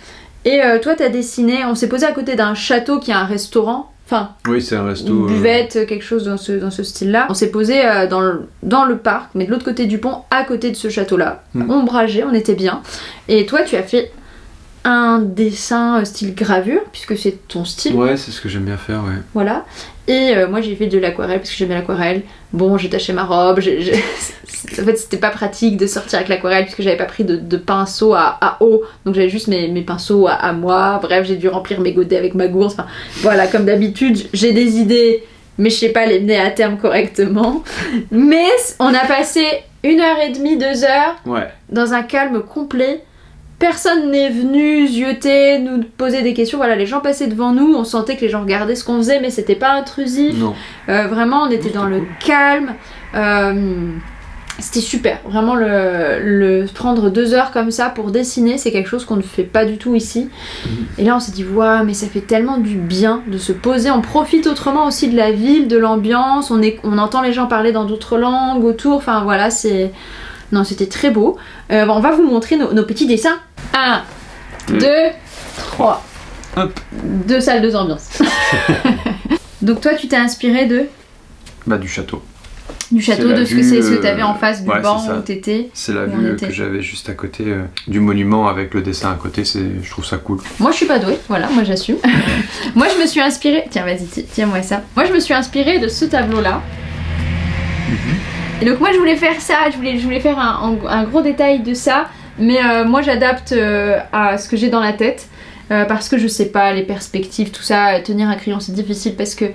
S1: Et toi t'as dessiné, on s'est posé à côté d'un château qui a un restaurant. Enfin,
S2: oui, c'est un resto.
S1: Une buvette, quelque chose dans ce style-là. On s'est posé dans le parc, mais de l'autre côté du pont, à côté de ce château-là. Ombragé, on était bien. Et toi, tu as fait un dessin style gravure, puisque c'est ton style.
S2: Ouais, c'est ce que j'aime bien faire, ouais.
S1: Voilà. Et moi, j'ai fait de l'aquarelle, parce que j'aime bien l'aquarelle. Bon, j'ai taché ma robe. En fait, c'était pas pratique de sortir avec l'aquarelle, puisque j'avais pas pris de pinceau à eau. Donc, j'avais juste mes pinceaux à moi. Bref, j'ai dû remplir mes godets avec ma gourde. Enfin, voilà, comme d'habitude, j'ai des idées, mais je sais pas les mener à terme correctement. Mais on a passé 1h30, 2 heures dans un calme complet. Personne n'est venu zioter, nous poser des questions. Voilà, les gens passaient devant nous, on sentait que les gens regardaient ce qu'on faisait, mais c'était pas intrusif.
S2: Non.
S1: Vraiment, on était dans le calme. C'était super. Vraiment, le prendre 2 heures comme ça pour dessiner, c'est quelque chose qu'on ne fait pas du tout ici. Et là, on s'est dit, waouh, mais ça fait tellement du bien de se poser. On profite autrement aussi de la ville, de l'ambiance. On entend les gens parler dans d'autres langues autour. Enfin, voilà, c'est... Non, c'était très beau. On va vous montrer nos petits dessins. 1, 2, 3.
S2: Hop.
S1: 2 salles, 2 ambiances. Donc toi, tu t'es inspiré de...
S2: du château.
S1: Du château, de ce que c'est, ce que t'avais en face du banc où t'étais.
S2: C'est la vue que j'avais juste à côté du monument avec le dessin à côté, je trouve ça cool.
S1: Moi je suis pas douée, voilà, moi j'assume. Moi je me suis inspirée... Tiens, vas-y, tiens-moi ça. Moi je me suis inspirée de ce tableau-là. Et donc moi je voulais faire ça, je voulais faire un gros détail de ça, mais moi j'adapte à ce que j'ai dans la tête, parce que je sais pas, les perspectives, tout ça, tenir un crayon c'est difficile parce que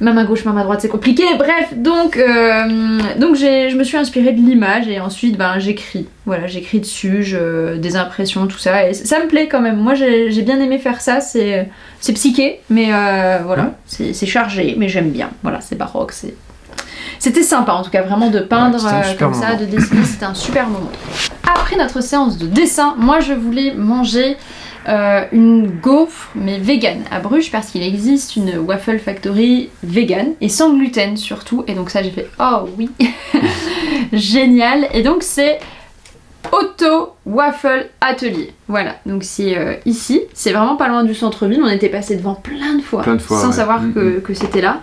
S1: même à gauche, même à droite c'est compliqué, bref, donc je me suis inspirée de l'image et ensuite j'écris, voilà, j'écris dessus, des impressions, tout ça, et ça me plaît quand même, moi j'ai bien aimé faire ça, c'est psyché, mais voilà, c'est chargé, mais j'aime bien, voilà, c'est baroque, C'était sympa en tout cas vraiment de peindre comme ça, de dessiner, c'était un super moment. Après notre séance de dessin, moi je voulais manger une gaufre mais vegan à Bruges parce qu'il existe une waffle factory vegan et sans gluten surtout, et donc ça j'ai fait oh oui génial, et donc c'est Otto Waffle Atelier. Voilà, donc c'est ici, c'est vraiment pas loin du centre-ville, on était passé devant plein de fois sans savoir que c'était là.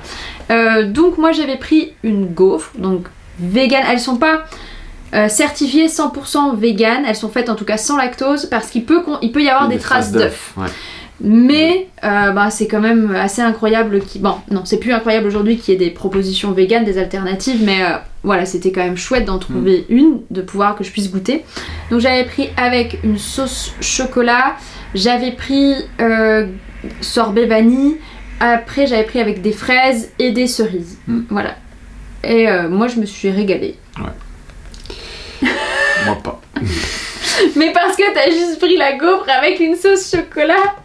S1: Donc moi j'avais pris une gaufre, donc vegan, elles sont pas certifiées 100% vegan, elles sont faites en tout cas sans lactose parce qu'il peut y avoir des traces d'œufs. Mais c'est quand même assez incroyable c'est plus incroyable aujourd'hui qu'il y ait des propositions véganes, des alternatives, mais voilà, c'était quand même chouette d'en trouver une, de pouvoir que je puisse goûter. Donc j'avais pris avec une sauce chocolat, j'avais pris sorbet vanille, après j'avais pris avec des fraises et des cerises. Voilà. Et moi je me suis régalée.
S2: Ouais. Moi pas.
S1: Mais parce que t'as juste pris la gaufre avec une sauce chocolat.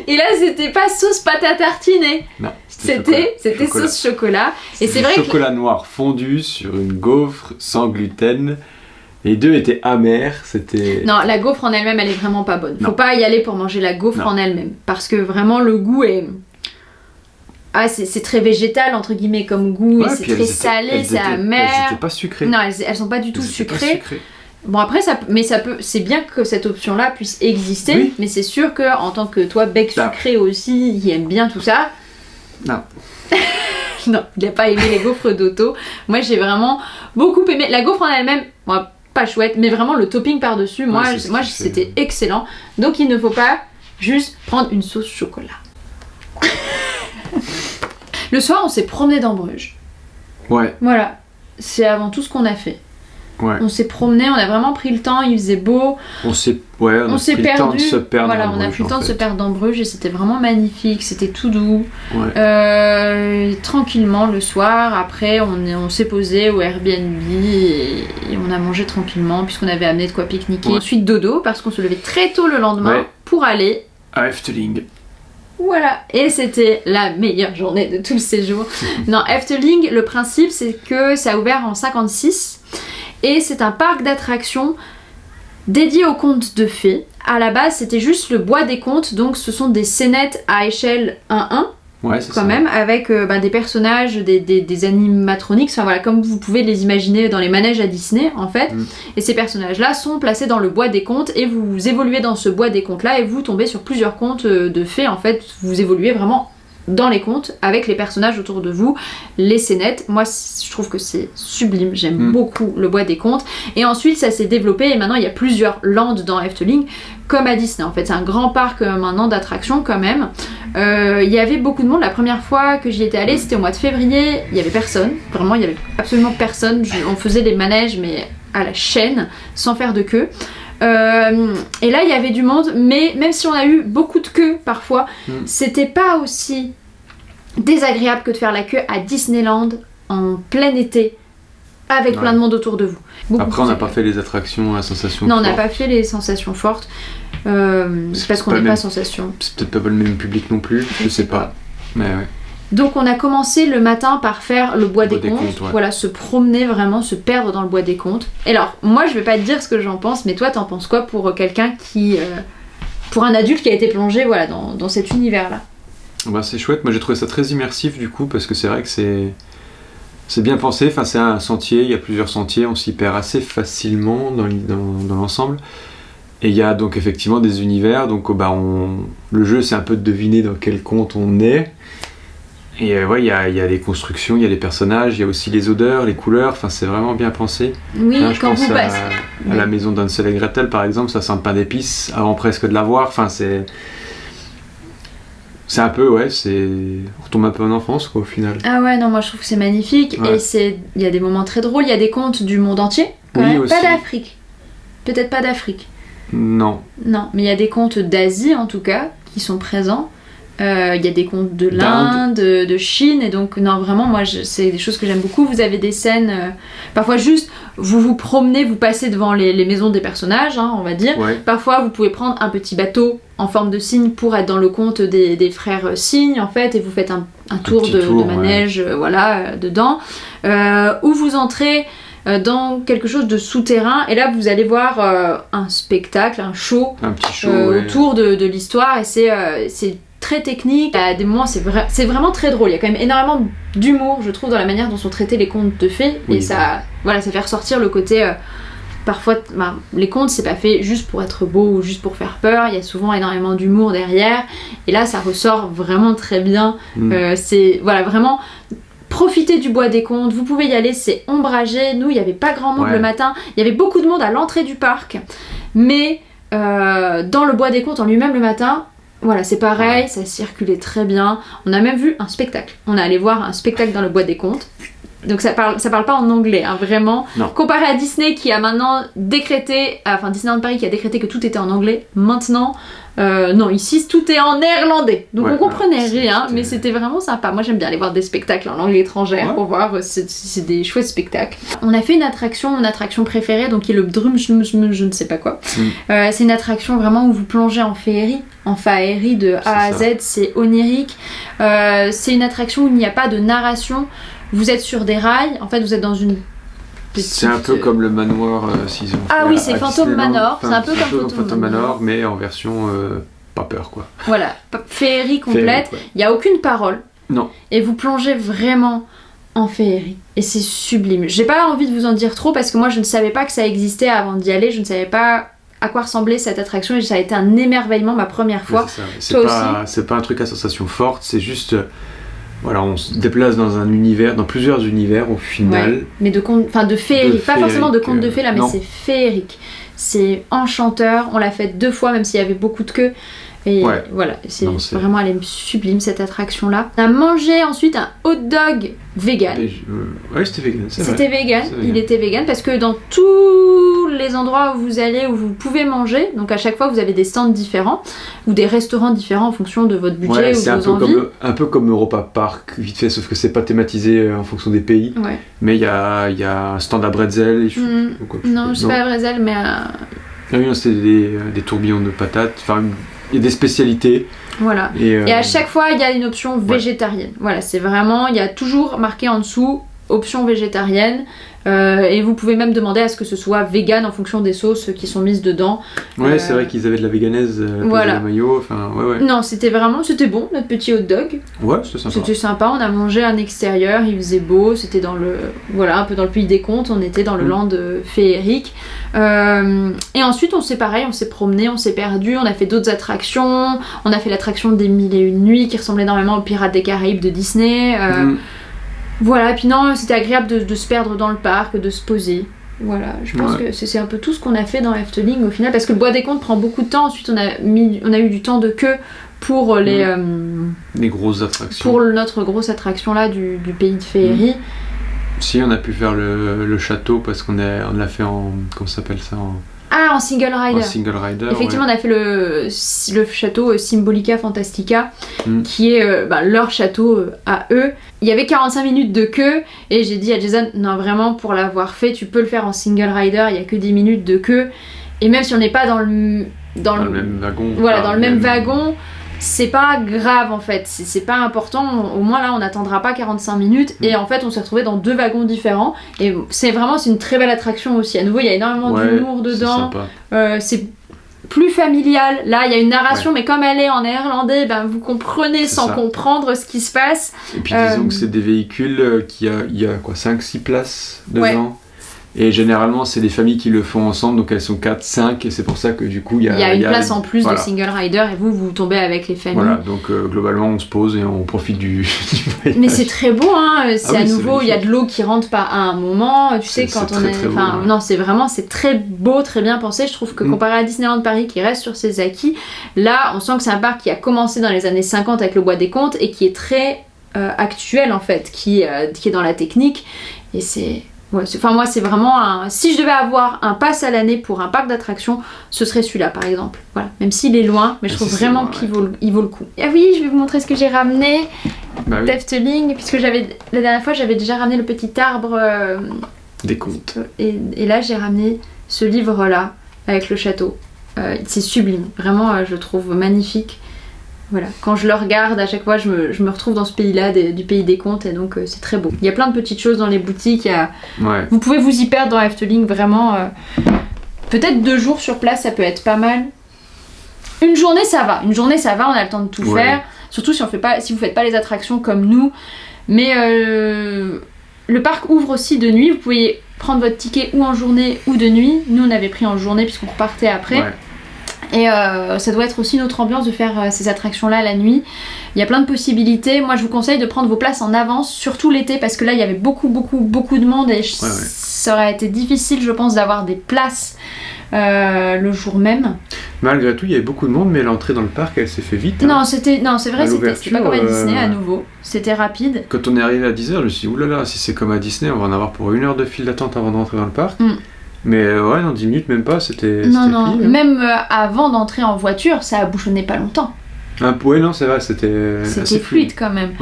S1: Et là c'était pas sauce pâte à tartiner. Non, c'était sauce chocolat. Et c'est vrai
S2: chocolat noir fondu sur une gaufre sans gluten. Les deux étaient amers, c'était...
S1: Non, la gaufre en elle-même, elle est vraiment pas bonne. Faut pas y aller pour manger la gaufre en elle-même. Parce que vraiment le goût est... c'est très végétal entre guillemets comme goût, et c'est très salé, c'est amer.
S2: Elles étaient pas sucrées.
S1: Non, elles sont pas du tout sucrées. Bon après c'est bien que cette option là puisse exister, mais c'est sûr que en tant que toi bec sucré aussi, il aime bien tout ça.
S2: Non.
S1: Non, il a pas aimé les gaufres d'Otto. Moi j'ai vraiment beaucoup aimé la gaufre en elle-même. Moi pas chouette, mais vraiment le topping par dessus, moi c'était excellent. Donc il ne faut pas juste prendre une sauce chocolat. Le soir on s'est promené dans Bruges.
S2: Ouais.
S1: Voilà. c'est avant tout ce qu'on a fait.
S2: Ouais.
S1: On s'est promené, on a vraiment pris le temps, il faisait beau.
S2: On s'est pris le temps de se perdre.
S1: Voilà, on a pris le temps de se perdre dans Bruges et c'était vraiment magnifique, c'était tout doux.
S2: Ouais.
S1: Tranquillement le soir, après on s'est posé au Airbnb et on a mangé tranquillement puisqu'on avait amené de quoi pique-niquer. Ensuite dodo parce qu'on se levait très tôt le lendemain pour aller
S2: à Efteling.
S1: Voilà, et c'était la meilleure journée de tout le séjour. Non, Efteling, le principe c'est que ça a ouvert en 56 et c'est un parc d'attractions dédié aux contes de fées. À la base, c'était juste le bois des contes, donc ce sont des scénettes à échelle 1-1.
S2: Ouais, c'est
S1: quand
S2: ça.
S1: même, avec des personnages, des animatroniques, enfin voilà, comme vous pouvez les imaginer dans les manèges à Disney en fait. Et ces personnages-là sont placés dans le bois des contes et vous évoluez dans ce bois des contes-là et vous tombez sur plusieurs contes de fées en fait. Vous évoluez vraiment dans les contes avec les personnages autour de vous, les scénettes. Moi, je trouve que c'est sublime, j'aime beaucoup le bois des contes. Et ensuite, ça s'est développé et maintenant il y a plusieurs landes dans Efteling, comme à Disney en fait. C'est un grand parc maintenant d'attractions quand même. Il y avait beaucoup de monde. La première fois que j'y étais allée, c'était au mois de février. Il y avait personne. Vraiment, il y avait absolument personne. On faisait les manèges, mais à la chaîne, sans faire de queue. Et là, il y avait du monde. Mais même si on a eu beaucoup de queues parfois, c'était pas aussi désagréable que de faire la queue à Disneyland en plein été. Avec plein de monde autour de vous.
S2: Après, on n'a pas fait les attractions à sensations fortes.
S1: Non, on n'a pas fait les sensations fortes. C'est parce qu'on n'est pas sensation.
S2: C'est peut-être pas le même public non plus, je sais pas. Mais ouais.
S1: Donc on a commencé le matin par faire le bois des contes. Voilà, se promener vraiment, se perdre dans le bois des contes. Et alors, moi je vais pas te dire ce que j'en pense, mais toi t'en penses quoi pour quelqu'un qui... pour un adulte qui a été plongé voilà, dans cet univers-là?
S2: Bah, c'est chouette, moi j'ai trouvé ça très immersif du coup, parce que c'est vrai que c'est bien pensé, enfin, c'est un sentier, il y a plusieurs sentiers, on s'y perd assez facilement dans l'ensemble. Et il y a donc effectivement des univers, donc le jeu c'est un peu de deviner dans quel conte on est. Et il y a des constructions, il y a des personnages, il y a aussi les odeurs, les couleurs, enfin c'est vraiment bien pensé.
S1: Oui,
S2: là, je
S1: quand
S2: pense
S1: vous passez.
S2: À la maison d'Hansel et Gretel par exemple, ça sent le pain d'épices avant presque de la voir, enfin c'est un peu, on retombe un peu en enfance quoi au final.
S1: Ah ouais, non, moi je trouve que c'est magnifique et il y a des moments très drôles, il y a des contes du monde entier, quand même.
S2: Aussi.
S1: Pas d'Afrique. Peut-être pas d'Afrique.
S2: Non.
S1: Non, mais il y a des contes d'Asie en tout cas qui sont présents. Il y a des contes de l'Inde, de Chine, et donc non vraiment moi c'est des choses que j'aime beaucoup. Vous avez des scènes, parfois juste vous vous promenez, vous passez devant les maisons des personnages, on va dire. Parfois vous pouvez prendre un petit bateau en forme de cygne pour être dans le conte des frères cygnes en fait, et vous faites un tour de manège voilà dedans, où vous entrez dans quelque chose de souterrain et là vous allez voir un spectacle, un
S2: petit show
S1: autour de l'histoire, et c'est très technique. À des moments c'est vraiment très drôle, il y a quand même énormément d'humour je trouve dans la manière dont sont traités les contes de fées, et ça fait ressortir le côté parfois les contes c'est pas fait juste pour être beau ou juste pour faire peur, il y a souvent énormément d'humour derrière et là ça ressort vraiment très bien. C'est vraiment profitez du bois des contes, vous pouvez y aller, c'est ombragé. Nous il n'y avait pas grand monde le matin, il y avait beaucoup de monde à l'entrée du parc, mais dans le bois des contes en lui-même le matin, voilà, c'est pareil, ça circulait très bien. On a même vu un spectacle. On est allé voir un spectacle dans le bois des contes. Donc ça parle pas en anglais, vraiment.
S2: Non.
S1: Comparé à Disney qui a maintenant décrété, Disneyland Paris qui a décrété que tout était en anglais, maintenant, non, ici tout est en néerlandais. Donc on comprenait rien, mais c'était vraiment sympa. Moi j'aime bien aller voir des spectacles en langue étrangère pour voir, c'est des chouettes spectacles. On a fait une attraction, mon attraction préférée, donc qui est le Drum, je ne sais pas quoi. C'est une attraction vraiment où vous plongez en féerie, en faérie de A à Z, c'est onirique. C'est une attraction où il n'y a pas de narration. Vous êtes sur des rails, en fait vous êtes dans une petite...
S2: C'est un peu comme le manoir s'ils ont
S1: Ah oui, c'est Phantom Manor, c'est un peu comme
S2: Phantom Manor, mais en version pas peur quoi.
S1: Voilà, féerie complète, il n'y a aucune parole.
S2: Non.
S1: Et vous plongez vraiment en féerie. Et c'est sublime. J'ai pas envie de vous en dire trop parce que moi je ne savais pas que ça existait avant d'y aller, je ne savais pas à quoi ressemblait cette attraction et ça a été un émerveillement ma première fois.
S2: C'est pas un truc à sensation forte, c'est juste... Voilà, on se déplace dans plusieurs univers au final.
S1: Mais de féerie, pas forcément de contes de fées là, mais c'est féerique. C'est enchanteur, on l'a fait 2 fois même s'il y avait beaucoup de queues. Et voilà, c'est vraiment, elle est sublime cette attraction-là. On a mangé ensuite un hot dog vegan.
S2: Ouais, c'était vegan,
S1: C'était vegan, il était vegan parce que dans tous les endroits où vous allez, où vous pouvez manger, donc à chaque fois vous avez des stands différents ou des restaurants différents en fonction de votre budget ou de vos envies.
S2: C'est un peu comme Europa Park, vite fait, sauf que c'est pas thématisé en fonction des pays. Ouais. Mais il y a un stand à bretzel.
S1: Non, je sais pas à bretzel, mais à...
S2: Ah oui, c'est des tourbillons de patates. Enfin, il y a des spécialités.
S1: Voilà. Et à chaque fois, il y a une option végétarienne. Voilà, c'est vraiment, il y a toujours marqué en dessous option végétarienne. Et vous pouvez même demander à ce que ce soit vegan en fonction des sauces qui sont mises dedans.
S2: Ouais, c'est vrai qu'ils avaient de la véganaise, la mayo. Enfin,
S1: Non, c'était bon, notre petit hot dog.
S2: Ouais, c'était sympa.
S1: C'était sympa. On a mangé en extérieur, il faisait beau. C'était un peu dans le pays des contes. On était dans le land féerique. Et ensuite, on s'est promené, on s'est perdu. On a fait d'autres attractions. On a fait l'attraction des 1001 nuits qui ressemblait énormément aux Pirates des Caraïbes de Disney. Voilà, et puis non, c'était agréable de se perdre dans le parc, de se poser. Voilà, je pense que c'est un peu tout ce qu'on a fait dans Efteling au final, parce que le Bois des Contes prend beaucoup de temps. Ensuite, on a eu du temps de queue pour les
S2: grosses attractions.
S1: Pour notre grosse attraction là du pays de Féerie.
S2: Si, on a pu faire le château parce qu'on l'a fait en... Comment ça s'appelle ça
S1: en single rider. Effectivement, on a fait le château Symbolica Fantastica, qui est leur château à eux. Il y avait 45 minutes de queue et j'ai dit à Jason, non vraiment, pour l'avoir fait, tu peux le faire en single rider, il y a que 10 minutes de queue. Et même si on n'est pas dans le même
S2: wagon.
S1: Voilà, dans le même wagon, c'est pas grave en fait, c'est pas important, au moins là on n'attendra pas 45 minutes et en fait on s'est retrouvé dans 2 wagons différents et c'est une très belle attraction aussi. À nouveau il y a énormément d'humour dedans, c'est plus familial, là il y a une narration mais comme elle est en néerlandais, vous comprenez sans comprendre ce qui se passe.
S2: Et puis disons que c'est des véhicules il y a quoi, 5-6 places dedans. Et généralement, c'est des familles qui le font ensemble, donc elles sont 4, 5, et c'est pour ça que du coup, il y a
S1: une place en plus de single rider, et vous tombez avec les familles.
S2: Voilà, donc globalement, on se pose et on profite du voyage.
S1: Mais c'est très beau, hein, à nouveau, il y a de l'eau qui rentre pas à un moment, tu sais, quand on est...
S2: Très beau,
S1: non, c'est très beau, très bien pensé, je trouve que comparé à Disneyland Paris, qui reste sur ses acquis, là, on sent que c'est un parc qui a commencé dans les années 50 avec le Bois des Contes, et qui est très actuel, en fait, qui est dans la technique, et c'est... moi c'est vraiment si je devais avoir un pass à l'année pour un parc d'attractions, ce serait celui-là par exemple. Voilà, même s'il est loin, mais je trouve vraiment qu'il vaut le coup. Ah oui, je vais vous montrer ce que j'ai ramené d'Efteling, puisque la dernière fois j'avais déjà ramené le petit arbre
S2: des contes.
S1: Et là j'ai ramené ce livre-là avec le château. C'est sublime, vraiment je le trouve magnifique. Voilà, quand je le regarde, à chaque fois, je me retrouve dans ce pays-là, du pays des contes, et donc c'est très beau. Il y a plein de petites choses dans les boutiques. Vous pouvez vous y perdre dans Efteling, vraiment. Peut-être 2 jours sur place, ça peut être pas mal. Une journée, ça va, on a le temps de tout faire. Surtout si vous faites pas les attractions comme nous. Mais le parc ouvre aussi de nuit. Vous pouvez prendre votre ticket ou en journée ou de nuit. Nous, on avait pris en journée puisqu'on repartait après. Et ça doit être aussi notre ambiance de faire ces attractions-là la nuit. Il y a plein de possibilités. Moi, je vous conseille de prendre vos places en avance, surtout l'été, parce que là, il y avait beaucoup de monde et ça aurait été difficile, je pense, d'avoir des places le jour même.
S2: Malgré tout, il y avait beaucoup de monde, mais l'entrée dans le parc, elle s'est fait vite.
S1: Non, c'est vrai, c'était pas comme à Disney à nouveau. C'était rapide.
S2: Quand on est arrivé à 10h, je me suis dit, oulala, si c'est comme à Disney, on va en avoir pour 1 heure de file d'attente avant de rentrer dans le parc. Mais dans 10 minutes, même pas, c'était
S1: non,
S2: pire.
S1: Même avant d'entrer en voiture, ça a bouchonné pas longtemps.
S2: Non, c'est vrai, c'était assez
S1: fluide quand même.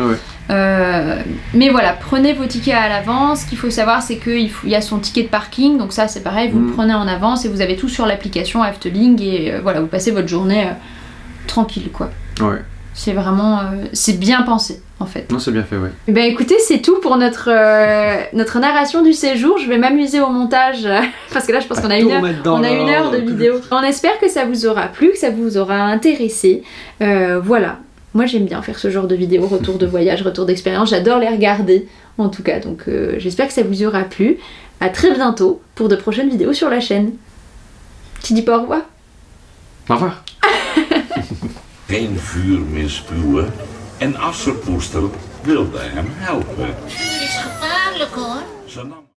S1: Mais voilà, prenez vos tickets à l'avance. Ce qu'il faut savoir, c'est qu'il y a son ticket de parking, donc ça c'est pareil, vous le prenez en avance et vous avez tout sur l'application Efteling et voilà, vous passez votre journée tranquille quoi. Ouais. C'est vraiment... c'est bien pensé, en fait.
S2: Non, c'est bien fait, ouais.
S1: Ben écoutez, c'est tout pour notre narration du séjour. Je vais m'amuser au montage, parce que là, je pense qu'on a 1 heure de vidéo. On espère que ça vous aura plu, que ça vous aura intéressé. Voilà. Moi, j'aime bien faire ce genre de vidéos, retour de voyage, retour d'expérience. J'adore les regarder, en tout cas. Donc, j'espère que ça vous aura plu. À très bientôt pour de prochaines vidéos sur la chaîne. Tu dis pas au revoir?
S2: Au revoir.
S3: Geen vuur meer spuwen en Assepoester wilde hem helpen. Vuur is gevaarlijk hoor.